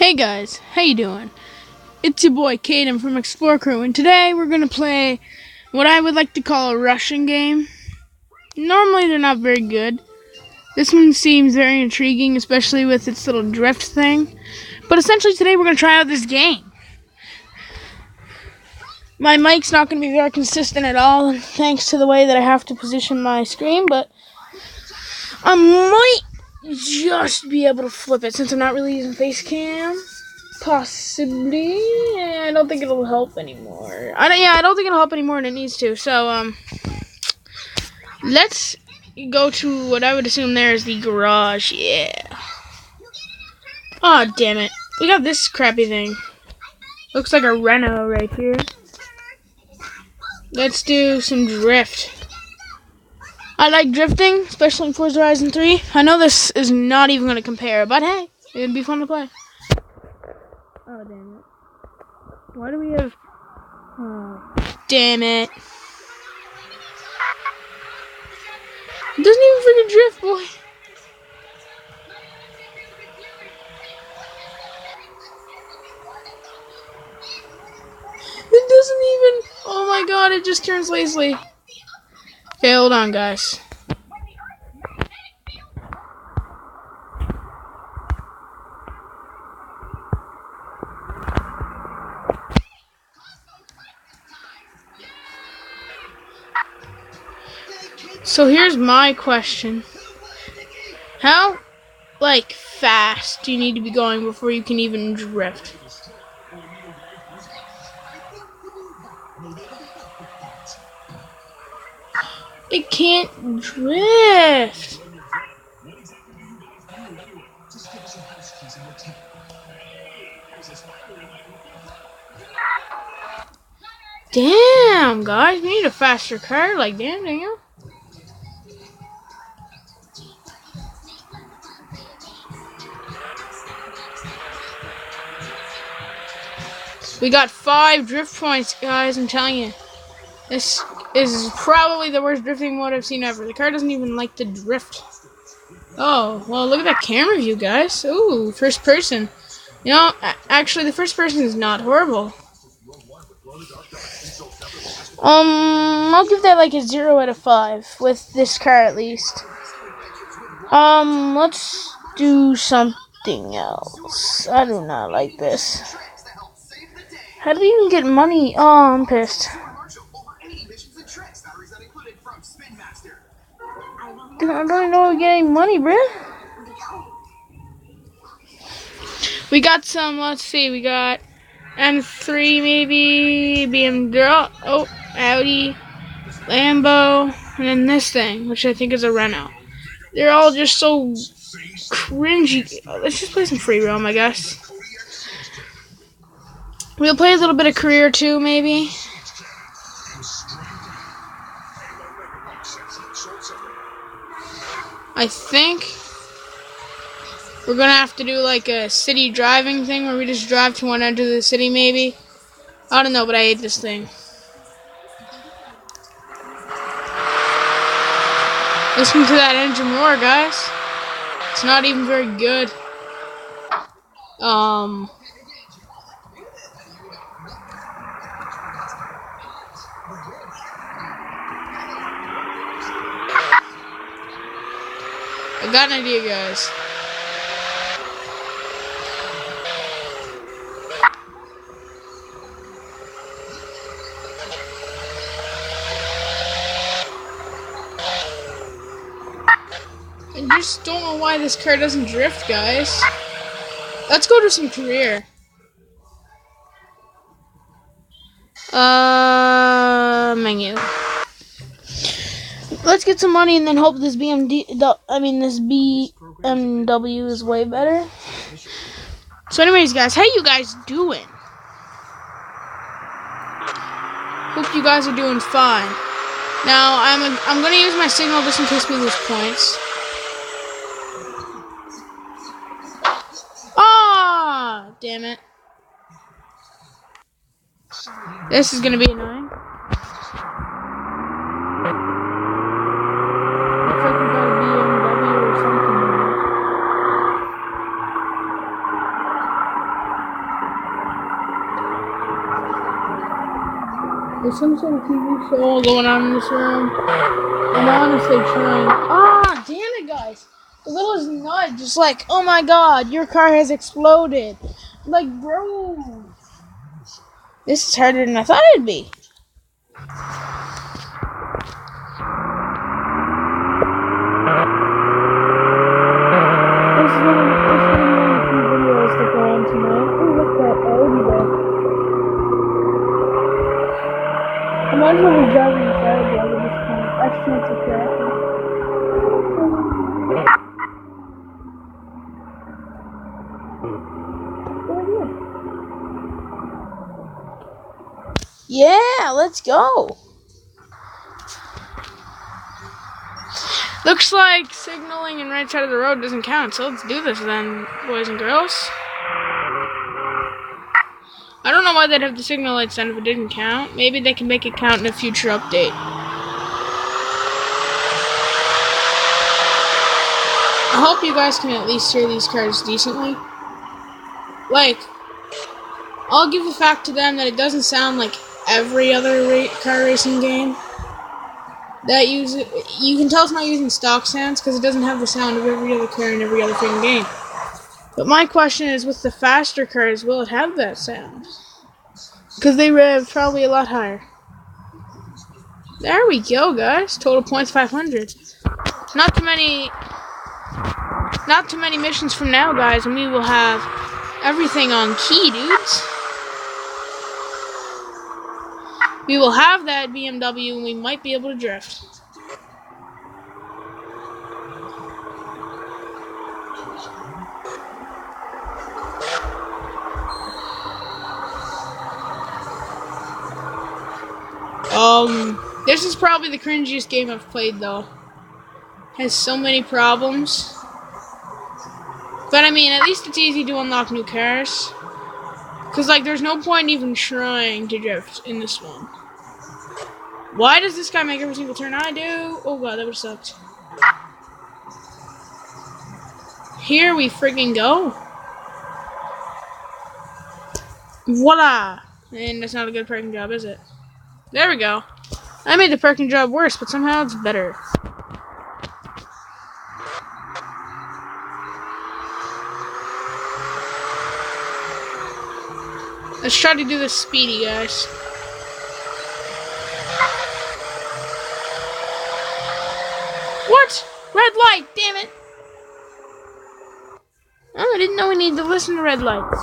Hey guys, how you doing? It's your boy Caden from Explore Crew, and today we're gonna play what I would like to call a Russian game. Normally they're not very good. This one seems very intriguing, especially with its little drift thing. But essentially today we're gonna try out this game. My mic's not gonna be very consistent at all, thanks to the way that I have to position my screen, but I might just be able to flip it since I'm not really using face cam. Possibly. I don't think it'll help anymore. I don't think it'll help anymore than it needs to. So, let's go to what I would assume there is the garage. Yeah. Oh, damn it. We got this crappy thing. Looks like a Renault right here. Let's do some drift. I like drifting, especially in Forza Horizon 3. I know this is not even going to compare, but hey, it'd be fun to play. Oh, damn it. Why do we have... Oh, damn it. It doesn't even freaking drift, boy. It doesn't even... Oh my god, it just turns lazily. Okay, hold on, guys. So here's my question. How, fast do you need to be going before you can even drift? It can't drift. Damn, guys, we need a faster car. Like, damn. We got 5 drift points, guys, I'm telling you. This is probably the worst drifting mode I've seen ever. The car doesn't even like to drift. Oh, well, look at that camera view, guys. Ooh, first person. You know, actually, the first person is not horrible. I'll give that like a 0 out of 5 with this car at least. Let's do something else. I do not like this. How do we even get money? Oh, I'm pissed. Dude, I don't know we're getting money, bruh. We got some, let's see, we got M3 maybe, BMW, oh, Audi, Lambo, and then this thing, which I think is a Renault. They're all just so cringy. Let's just play some free roam, I guess. We'll play a little bit of career too, maybe. I think we're gonna have to do like a city driving thing where we just drive to one end of the city, maybe. I don't know, but I hate this thing. Listen to that engine roar, guys. It's not even very good. I got an idea, guys. I just don't know why this car doesn't drift, guys. Let's go to some career. Menu. Let's get some money and then hope this BMW is way better. So anyways, guys, how you guys doing? Hope you guys are doing fine. Now, I'm gonna use my signal just in case we lose points. Ah, damn it. This is gonna be annoying. Looks like we got a BMW or something. There's some sort of TV show going on in this room. I'm honestly trying. Ah, damn it, guys. The littlest nut just like, oh my god, your car has exploded. Like, bro. This is harder than I thought it'd be. This is one of the few videos that go on tonight. Oh, look at that Audi there. Imagine if we're driving this Audi at this point. Excellent to crashing. Yeah, let's go. Looks like signaling in right side of the road doesn't count, so let's do this then, boys and girls. I don't know why they'd have the signal lights on if it didn't count. Maybe they can make it count in a future update. I hope you guys can at least hear these cars decently. Like, I'll give the fact to them that it doesn't sound like every other car racing game. That you can tell it's not using stock sounds because it doesn't have the sound of every other car in every other freaking game. But my question is, with the faster cars, will it have that sound? Because they rev probably a lot higher. There we go, guys. Total points 500. Not too many missions from now, guys, and we will have everything on key, dudes. We will have that BMW, and we might be able to drift. This is probably the cringiest game I've played, though. Has so many problems. But, I mean, at least it's easy to unlock new cars. Because, like, there's no point even trying to drift in this one. Why does this guy make every single turn I do? Oh, God, that would've sucked. Here we friggin' go. Voila! And that's not a good parking job, is it? There we go. I made the parking job worse, but somehow it's better. Let's try to do this speedy, guys. What? Red light, damn it! Oh, I didn't know we needed to listen to red lights.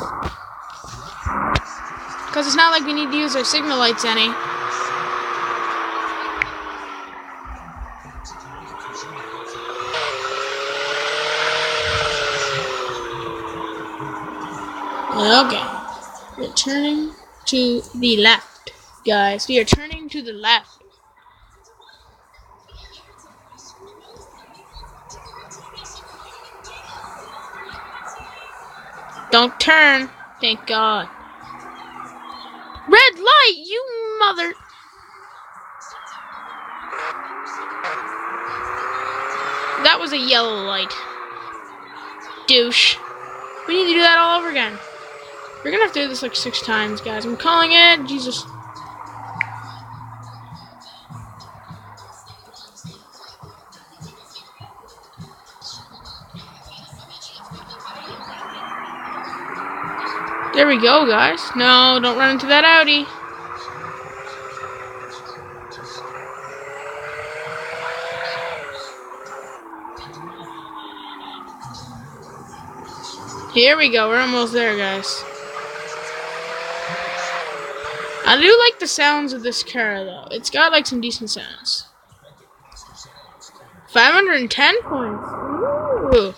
Because it's not like we need to use our signal lights any. Okay. We're turning to the left, guys. We are turning to the left. Don't turn. Thank God. Red light, you mother... That was a yellow light. Douche. We need to do that all over again. We're gonna have to do this like 6 times, guys. I'm calling it. Jesus. There we go, guys. No, don't run into that Audi. Here we go. We're almost there, guys. I do like the sounds of this car, though. It's got, like, some decent sounds. 510 points. Ooh.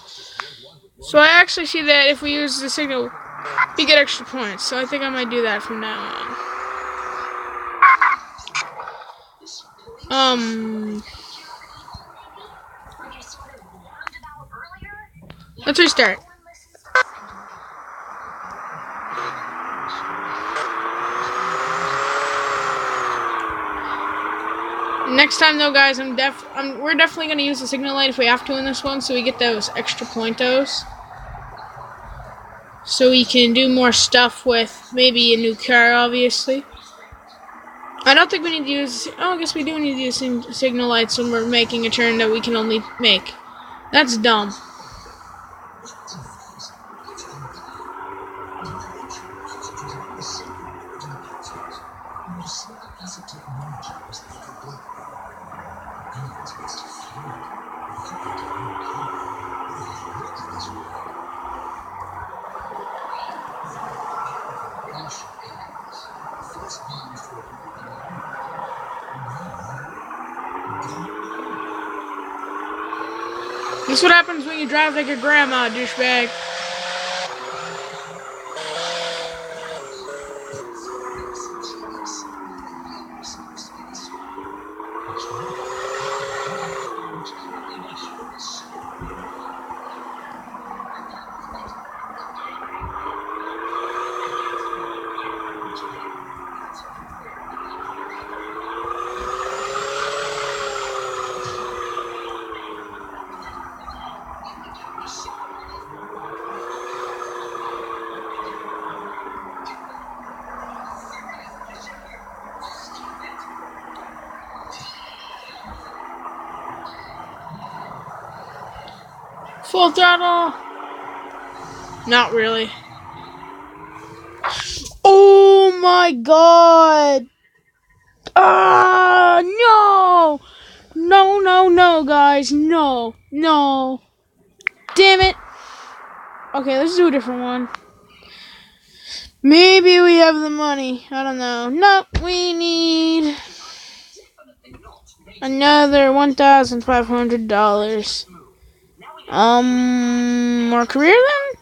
So I actually see that if we use the signal, we get extra points. So I think I might do that from now on. Let's restart. Next time, though, guys, we're definitely gonna use the signal light if we have to in this one, so we get those extra pointos. So we can do more stuff with maybe a new car, obviously. I don't think we need to use... Oh, I guess we do need to use signal lights when we're making a turn that we can only make. That's dumb. This is what happens when you drive like a grandma, douchebag. Full throttle. Not really. Oh my god. No. No, guys. No. Damn it. Okay, let's do a different one. Maybe we have the money. I don't know. Nope, we need another $1,500. More career then?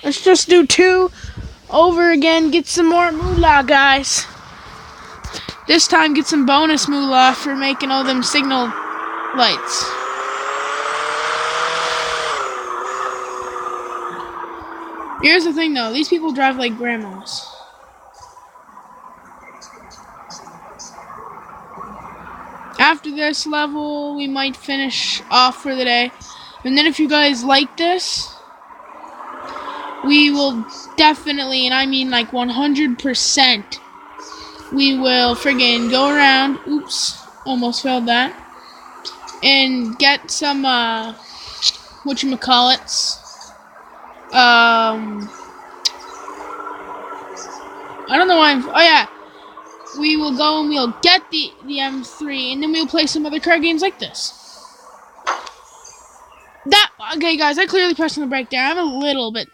Let's just do 2 over again. Get some more moolah, guys. This time get some bonus moolah for making all them signal lights. Here's the thing though, these people drive like grandmas. After this level, we might finish off for the day. And then if you guys like this, we will definitely, and I mean like 100%, we will friggin' go around, oops, almost failed that, and get some, whatchamacallits, I don't know why oh yeah, we will go and we'll get the M3, and then we'll play some other car games like this. Okay guys, I clearly pressed on the brake there. I'm a little bit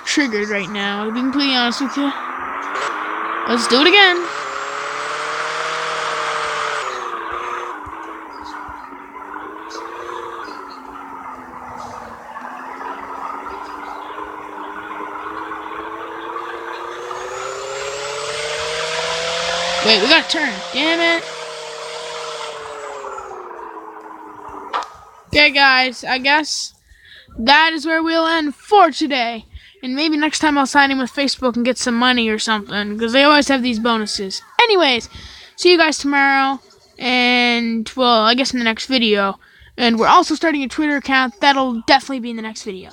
triggered right now, to be completely honest with you. Let's do it again. Wait, we gotta turn. Damn it. Okay, guys, I guess that is where we'll end for today. And maybe next time I'll sign in with Facebook and get some money or something, because they always have these bonuses. Anyways, see you guys tomorrow, and, well, I guess in the next video. And we're also starting a Twitter account. That'll definitely be in the next video.